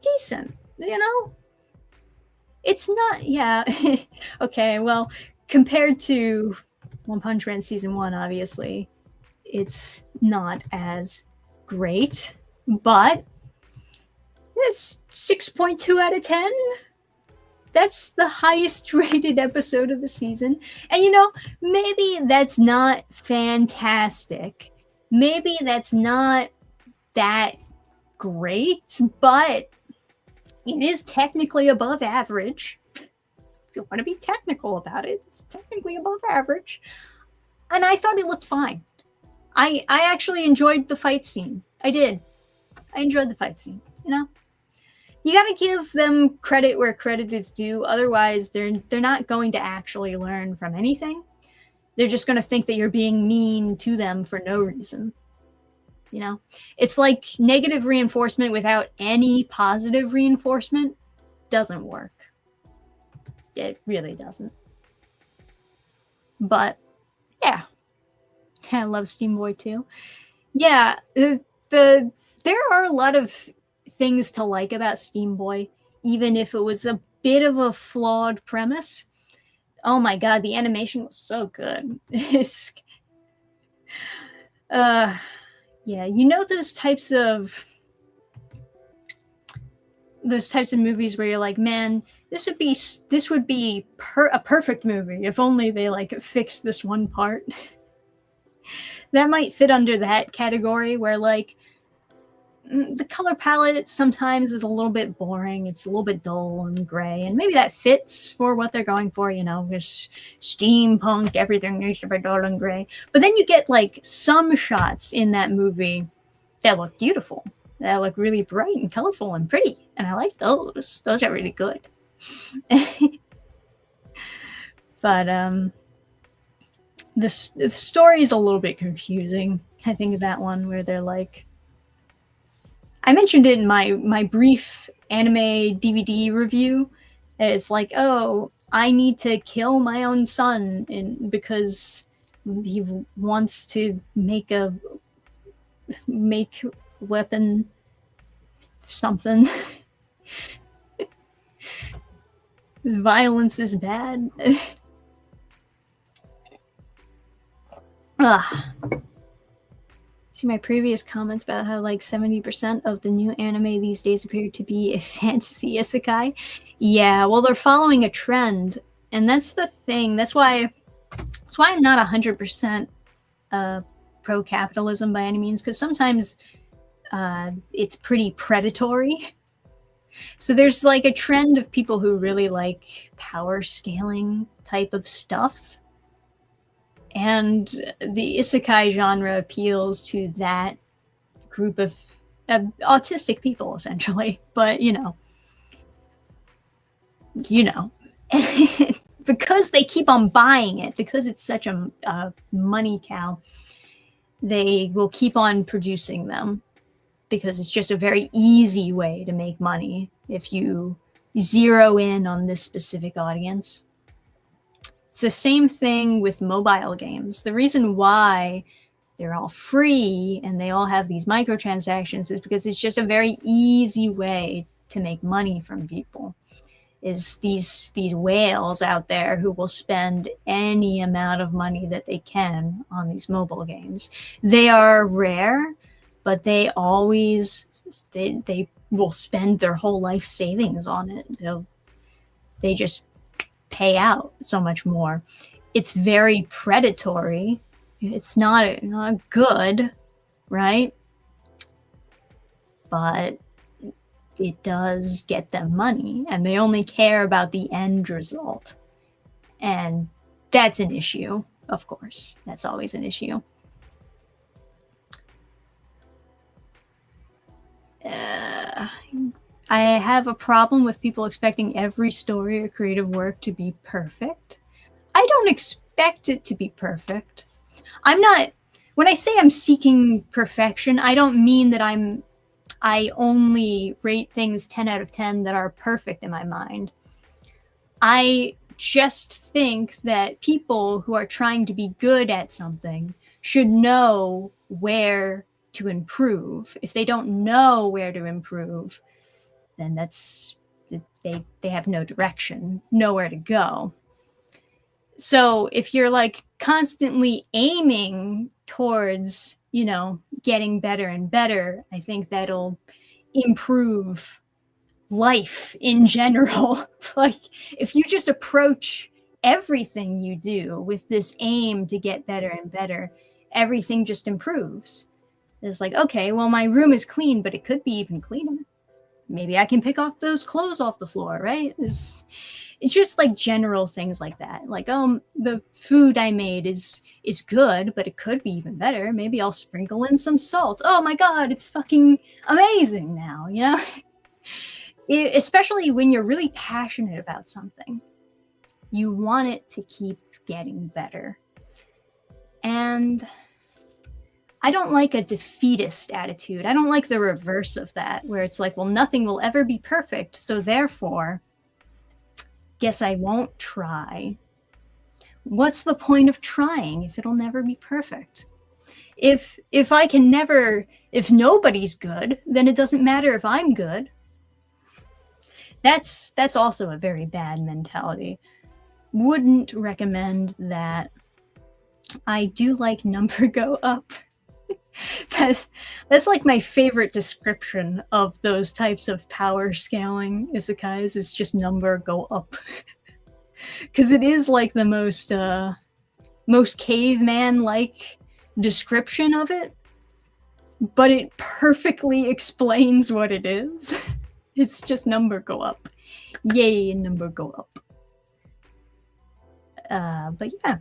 decent, you know? It's not, yeah. Okay, well, compared to One Punch Man Season 1, obviously, it's not as great, but it's 6.2 out of 10. That's the highest rated episode of the season. And you know, maybe that's not fantastic. Maybe that's not that great, but it is technically above average. If you want to be technical about it, it's technically above average. And I thought it looked fine. I actually enjoyed the fight scene. I did. I enjoyed the fight scene, you know? You gotta give them credit where credit is due. Otherwise, they're not going to actually learn from anything. They're just going to think that you're being mean to them for no reason. You know, it's like negative reinforcement without any positive reinforcement doesn't work. It really doesn't. But yeah, I love Steam Boy too. Yeah, there are a lot of things to like about Steam Boy, even if it was a bit of a flawed premise. Oh my god, the animation was so good. It's yeah, you know, those types of movies where you're like, man, this would be a perfect movie if only they like fixed this one part. That might fit under that category where, like, the color palette sometimes is a little bit boring. It's a little bit dull and gray, and maybe that fits for what they're going for, this steampunk, everything needs to be dull and gray. But then you get like some shots in that movie that look beautiful, that look really bright and colorful and pretty, and I like those. Those are really good. But the story is a little bit confusing. I think that one where they're like, I mentioned it in my brief anime DVD review. It's like, oh, I need to kill my own son because he wants to make weapon something. Violence is bad. See my previous comments about how like 70% of the new anime these days appear to be a fantasy isekai. Yeah, well, they're following a trend, and that's the thing. That's why I'm not 100% pro-capitalism by any means, because sometimes it's pretty predatory. So there's like a trend of people who really like power scaling type of stuff. And the isekai genre appeals to that group of autistic people, essentially. But, because they keep on buying it, because it's such a money cow, they will keep on producing them because it's just a very easy way to make money if you zero in on this specific audience. It's the same thing with mobile games. The reason why they're all free and they all have these microtransactions is because it's just a very easy way to make money from people. Is these whales out there who will spend any amount of money that they can on these mobile games. They are rare, but they always they will spend their whole life savings on it. They just pay out so much more. It's very predatory. It's not good, right? But it does get them money, and they only care about the end result. And that's an issue, of course. That's always an issue. I have a problem with people expecting every story or creative work to be perfect. I don't expect it to be perfect. When I say I'm seeking perfection, I don't mean that I only rate things 10 out of 10 that are perfect in my mind. I just think that people who are trying to be good at something should know where to improve. If they don't know where to improve, then they have no direction, nowhere to go. So if you're like constantly aiming towards, getting better and better, I think that'll improve life in general. Like if you just approach everything you do with this aim to get better and better, everything just improves. It's like, okay, well, my room is clean, but it could be even cleaner. Maybe I can pick off those clothes off the floor, right? It's just like general things like that. Like, the food I made is good, but it could be even better. Maybe I'll sprinkle in some salt. Oh my God, it's fucking amazing now, Especially when you're really passionate about something. You want it to keep getting better. And I don't like a defeatist attitude. I don't like the reverse of that, where it's like, well, nothing will ever be perfect, so therefore, guess I won't try. What's the point of trying if it'll never be perfect? If nobody's good, then it doesn't matter if I'm good. That's also a very bad mentality. Wouldn't recommend that. I do like number go up. That's like my favorite description of those types of power scaling isekais. It's just number go up. Because it is like the most caveman-like description of it. but it perfectly explains what it is. It's just number go up. Yay, number go up. But yeah.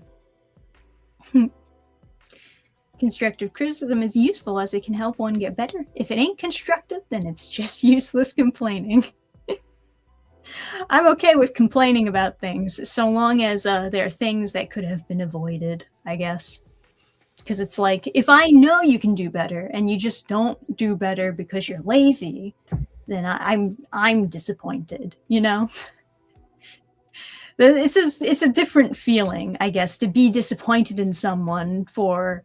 Constructive criticism is useful as it can help one get better. If it ain't constructive, then it's just useless complaining. I'm okay with complaining about things, so long as there are things that could have been avoided, I guess. Because it's like, if I know you can do better and you just don't do better because you're lazy, then I'm disappointed, you know? It's a different feeling, I guess, to be disappointed in someone for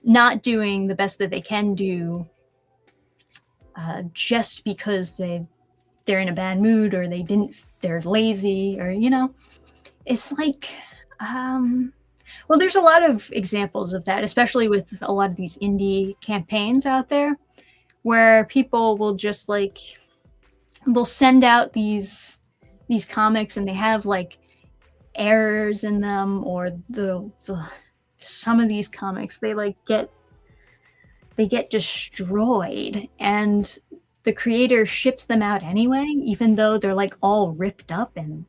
not doing the best that they can do just because they're in a bad mood or they're lazy, or, you know, it's like, well, there's a lot of examples of that, especially with a lot of these indie campaigns out there where people will just like, they'll send out these comics and they have like errors in them, or the some of these comics, they get destroyed, and the creator ships them out anyway, even though they're like all ripped up and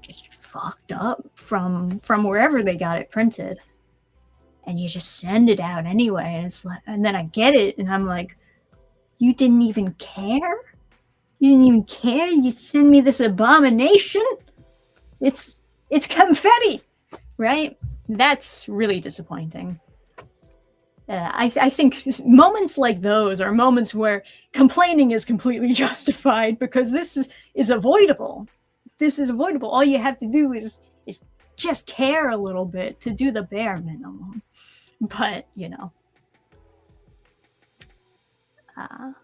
just fucked up from wherever they got it printed, and you just send it out anyway. And it's like, and then I get it and I'm like, you didn't even care? You didn't even care? You send me this abomination? It's confetti, right? That's really disappointing. I think moments like those are moments where complaining is completely justified, because this is avoidable. This is avoidable. All you have to do is just care a little bit, to do the bare minimum. But, you know. But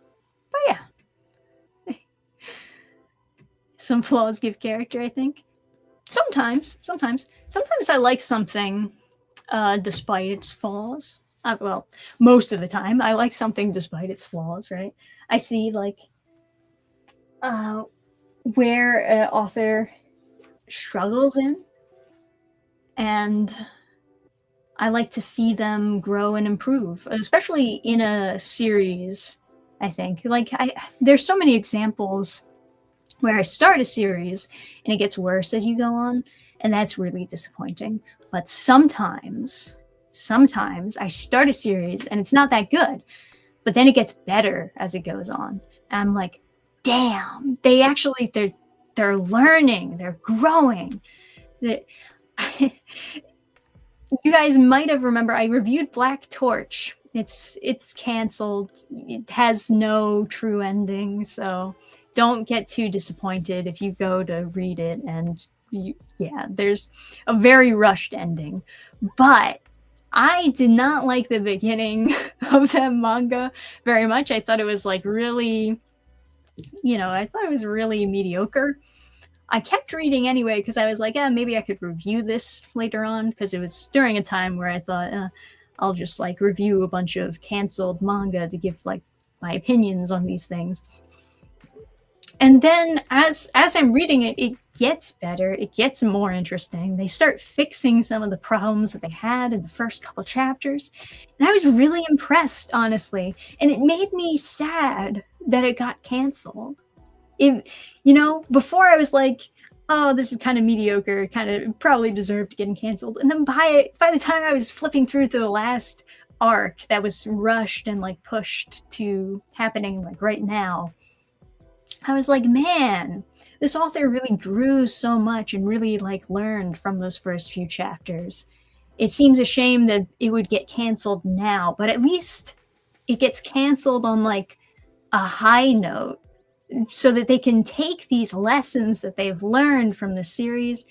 yeah. Some flaws give character, I think. Sometimes I like something despite its flaws. Well, most of the time I like something despite its flaws, right? I see like where an author struggles in, and I like to see them grow and improve, especially in a series. I think like there's so many examples where I start a series and it gets worse as you go on, and that's really disappointing. But sometimes I start a series and it's not that good, but then it gets better as it goes on. And I'm like, damn, they're learning, they're growing. You guys might have remembered I reviewed Black Torch. It's canceled. It has no true ending, so don't get too disappointed if you go to read it and there's a very rushed ending. But I did not like the beginning of that manga very much. I thought it was like really, I thought it was really mediocre. I kept reading anyway because I was like, maybe I could review this later on, because it was during a time where I thought, I'll just like review a bunch of canceled manga to give like my opinions on these things. And then as I'm reading it, it gets better. It gets more interesting. They start fixing some of the problems that they had in the first couple chapters. And I was really impressed, honestly. And it made me sad that it got canceled. Before I was like, oh, this is kind of mediocre, kind of probably deserved getting canceled. And then by the time I was flipping through to the last arc that was rushed and like pushed to happening like right now, I was like, man, this author really grew so much and really like learned from those first few chapters. It seems a shame that it would get canceled now, but at least it gets canceled on like a high note, so that they can take these lessons that they've learned from the series,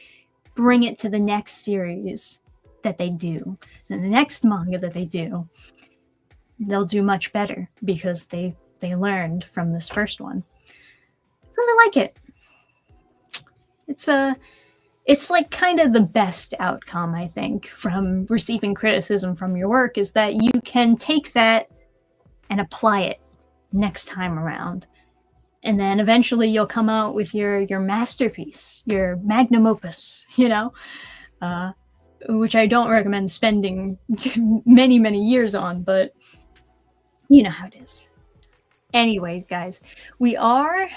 bring it to the next series that they do, and the next manga that they do. They'll do much better because they learned from this first one. Really like it. It's like kind of the best outcome, I think, from receiving criticism from your work, is that you can take that and apply it next time around. And then eventually you'll come out with your masterpiece, your magnum opus, which I don't recommend spending many, many years on, but You know how it is. Anyways, guys, we are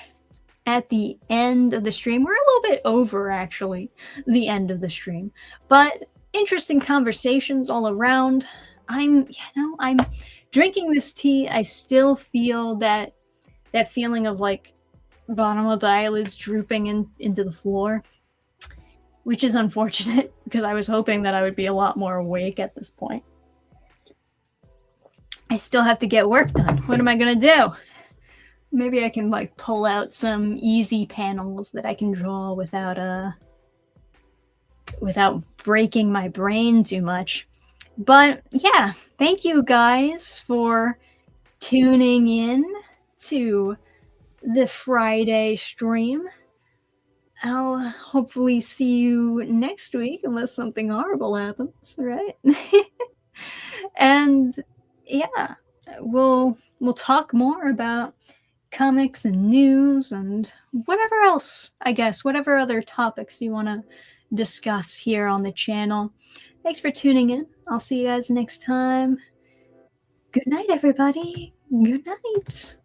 at the end of the stream. We're a little bit over, actually, the end of the stream. But interesting conversations all around. I'm drinking this tea. I still feel that feeling of like bottom of the eyelids drooping into the floor, which is unfortunate because I was hoping that I would be a lot more awake at this point. I still have to get work done. What am I gonna do? Maybe I can like pull out some easy panels that I can draw without breaking my brain too much. But yeah, thank you guys for tuning in to the Friday stream. I'll hopefully see you next week unless something horrible happens, right? And yeah, we'll talk more about comics and news and whatever else, I guess, whatever other topics you want to discuss here on the channel. Thanks for tuning in. I'll see you guys next time. Good night, everybody. Good night.